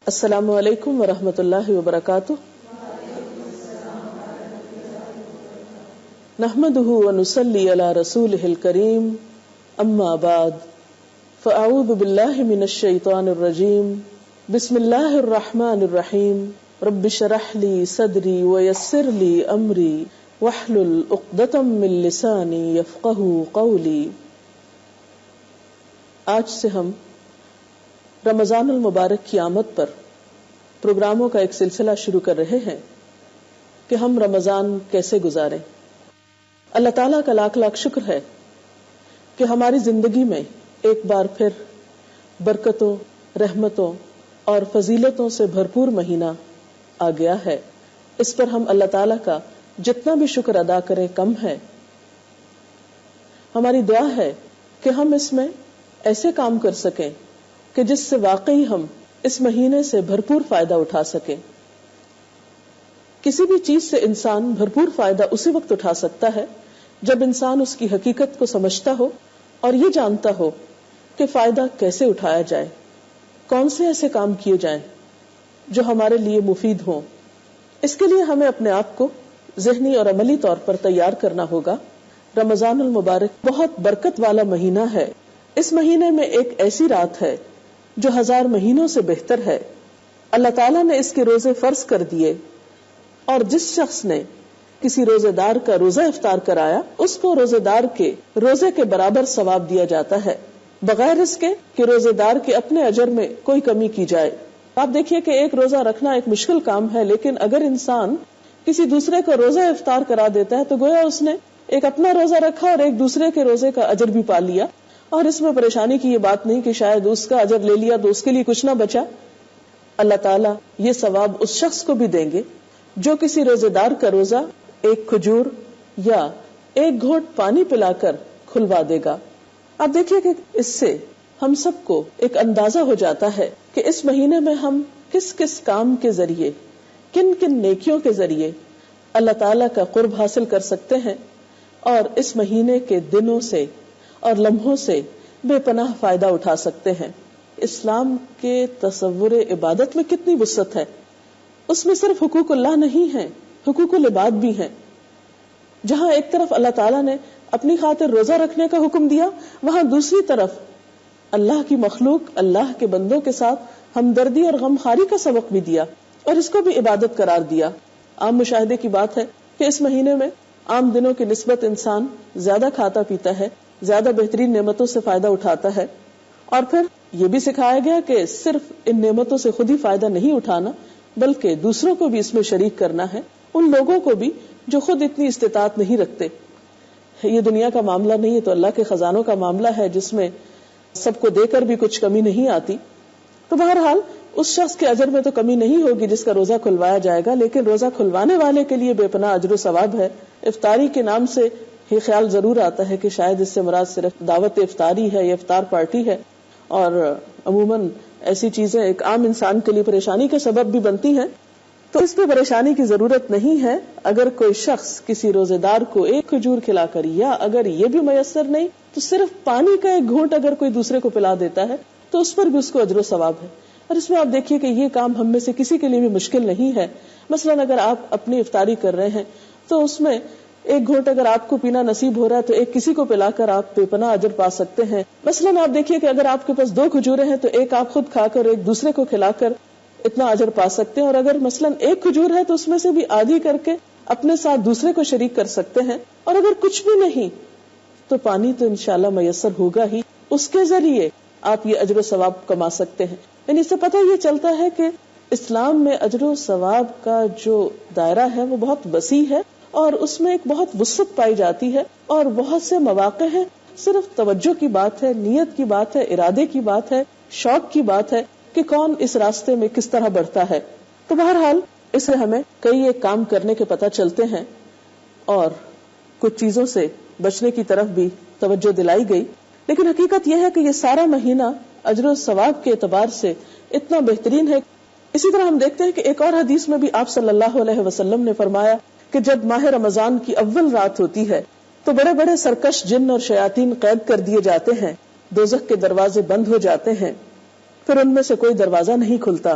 السلام علیکم ورحمۃ اللہ وبرکاتہ. نحمده ونصلي على رسوله الكريم اما بعد فاعوذ بالله من الشيطان الرجيم بسم الله الرحمن الرحيم رب اشرح لي صدري ويسر لي امري واحلل عقدة من لساني يفقهوا قولي. آج سے ہم رمضان المبارک کی آمد پر پروگراموں کا ایک سلسلہ شروع کر رہے ہیں کہ ہم رمضان کیسے گزاریں. اللہ تعالیٰ کا لاکھ لاکھ شکر ہے کہ ہماری زندگی میں ایک بار پھر برکتوں، رحمتوں اور فضیلتوں سے بھرپور مہینہ آ گیا ہے. اس پر ہم اللہ تعالیٰ کا جتنا بھی شکر ادا کریں کم ہے. ہماری دعا ہے کہ ہم اس میں ایسے کام کر سکیں کہ جس سے واقعی ہم اس مہینے سے بھرپور فائدہ اٹھا سکیں. کسی بھی چیز سے انسان بھرپور فائدہ اسی وقت اٹھا سکتا ہے جب انسان اس کی حقیقت کو سمجھتا ہو اور یہ جانتا ہو کہ فائدہ کیسے اٹھایا جائے، کون سے ایسے کام کیے جائیں جو ہمارے لیے مفید ہوں. اس کے لیے ہمیں اپنے آپ کو ذہنی اور عملی طور پر تیار کرنا ہوگا. رمضان المبارک بہت برکت والا مہینہ ہے. اس مہینے میں ایک ایسی رات ہے جو 1000 مہینوں سے بہتر ہے. اللہ تعالیٰ نے اس کے روزے فرض کر دیے اور جس شخص نے کسی روزے دار کا روزہ افطار کرایا اس کو روزے دار کے روزے کے برابر ثواب دیا جاتا ہے، بغیر اس کے کہ روزے دار کے اپنے اجر میں کوئی کمی کی جائے. آپ دیکھیے کہ ایک روزہ رکھنا ایک مشکل کام ہے، لیکن اگر انسان کسی دوسرے کو روزہ افطار کرا دیتا ہے تو گویا اس نے ایک اپنا روزہ رکھا اور ایک دوسرے کے روزے کا اجر بھی پا لیا. اور اس میں پریشانی کی یہ بات نہیں کہ شاید اس کا اجر لے لیا تو اس کے لیے کچھ نہ بچا. اللہ تعالیٰ یہ ثواب اس شخص کو بھی دیں گے جو کسی روزے دار کا روزہ ایک کھجور یا ایک گھونٹ پانی پلا کر کھلوا دے گا. آپ دیکھیے کہ اس سے ہم سب کو ایک اندازہ ہو جاتا ہے کہ اس مہینے میں ہم کس کس کام کے ذریعے، کن کن نیکیوں کے ذریعے اللہ تعالیٰ کا قرب حاصل کر سکتے ہیں اور اس مہینے کے دنوں سے اور لمحوں سے بے پناہ فائدہ اٹھا سکتے ہیں. اسلام کے تصور عبادت میں کتنی وسعت ہے. اس میں صرف حقوق اللہ نہیں ہے، حقوق العباد بھی ہیں. جہاں ایک طرف اللہ تعالیٰ نے اپنی خاطر روزہ رکھنے کا حکم دیا، وہاں دوسری طرف اللہ کی مخلوق، اللہ کے بندوں کے ساتھ ہمدردی اور غمخواری کا سبق بھی دیا اور اس کو بھی عبادت قرار دیا. عام مشاہدے کی بات ہے کہ اس مہینے میں عام دنوں کی نسبت انسان زیادہ کھاتا پیتا ہے، زیادہ بہترین نعمتوں سے فائدہ اٹھاتا ہے. اور پھر یہ بھی سکھایا گیا کہ صرف ان نعمتوں سے خود ہی فائدہ نہیں اٹھانا بلکہ دوسروں کو بھی اس میں شریک کرنا ہے، ان لوگوں کو بھی جو خود اتنی استطاعت نہیں رکھتے. یہ دنیا کا معاملہ نہیں ہے تو اللہ کے خزانوں کا معاملہ ہے جس میں سب کو دے کر بھی کچھ کمی نہیں آتی. تو بہرحال اس شخص کے اجر میں تو کمی نہیں ہوگی جس کا روزہ کھلوایا جائے گا، لیکن روزہ کھلوانے والے کے لیے بے پناہ اجر و ثواب ہے. افطاری کے نام سے یہ خیال ضرور آتا ہے کہ شاید اس سے مراد صرف دعوت افطاری ہے یا افطار پارٹی ہے، اور عموماً ایسی چیزیں ایک عام انسان کے لیے پریشانی کا سبب بھی بنتی ہیں. تو اس پہ پریشانی کی ضرورت نہیں ہے. اگر کوئی شخص کسی روزے دار کو ایک کھجور کھلا کر، یا اگر یہ بھی میسر نہیں تو صرف پانی کا ایک گھونٹ اگر کوئی دوسرے کو پلا دیتا ہے تو اس پر بھی اس کو اجر و ثواب ہے. اور اس میں آپ دیکھیے کہ یہ کام ہم میں سے کسی کے لیے بھی مشکل نہیں ہے. مثلاً اگر آپ اپنی افطاری کر رہے ہیں تو اس میں ایک گھونٹ اگر آپ کو پینا نصیب ہو رہا ہے تو ایک کسی کو پلا کر آپ بے پناہ اجر پا سکتے ہیں. مثلاً آپ دیکھیے کہ اگر آپ کے پاس 2 کھجوریں ہیں تو ایک آپ خود کھا کر ایک دوسرے کو کھلا کر اتنا اجر پا سکتے ہیں. اور اگر مثلاً ایک کھجور ہے تو اس میں سے بھی آدھی کر کے اپنے ساتھ دوسرے کو شریک کر سکتے ہیں. اور اگر کچھ بھی نہیں تو پانی تو انشاءاللہ میسر ہوگا ہی، اس کے ذریعے آپ یہ اجر و ثواب کما سکتے ہیں. یعنی اس سے پتہ یہ چلتا ہے کہ اسلام میں اجر و ثواب کا جو دائرہ ہے وہ بہت وسیع ہے اور اس میں ایک بہت وسعت پائی جاتی ہے اور بہت سے مواقع ہیں. صرف توجہ کی بات ہے، نیت کی بات ہے، ارادے کی بات ہے، شوق کی بات ہے کہ کون اس راستے میں کس طرح بڑھتا ہے. تو بہرحال اس سے ہمیں کئی ایک کام کرنے کے پتہ چلتے ہیں اور کچھ چیزوں سے بچنے کی طرف بھی توجہ دلائی گئی. لیکن حقیقت یہ ہے کہ یہ سارا مہینہ اجر و ثواب کے اعتبار سے اتنا بہترین ہے. اسی طرح ہم دیکھتے ہیں کہ ایک اور حدیث میں بھی آپ صلی اللہ علیہ وسلم نے فرمایا کہ جب ماہ رمضان کی اول رات ہوتی ہے تو بڑے بڑے سرکش جن اور شیاطین قید کر دیے جاتے ہیں، دوزخ کے دروازے بند ہو جاتے ہیں، پھر ان میں سے کوئی دروازہ نہیں کھلتا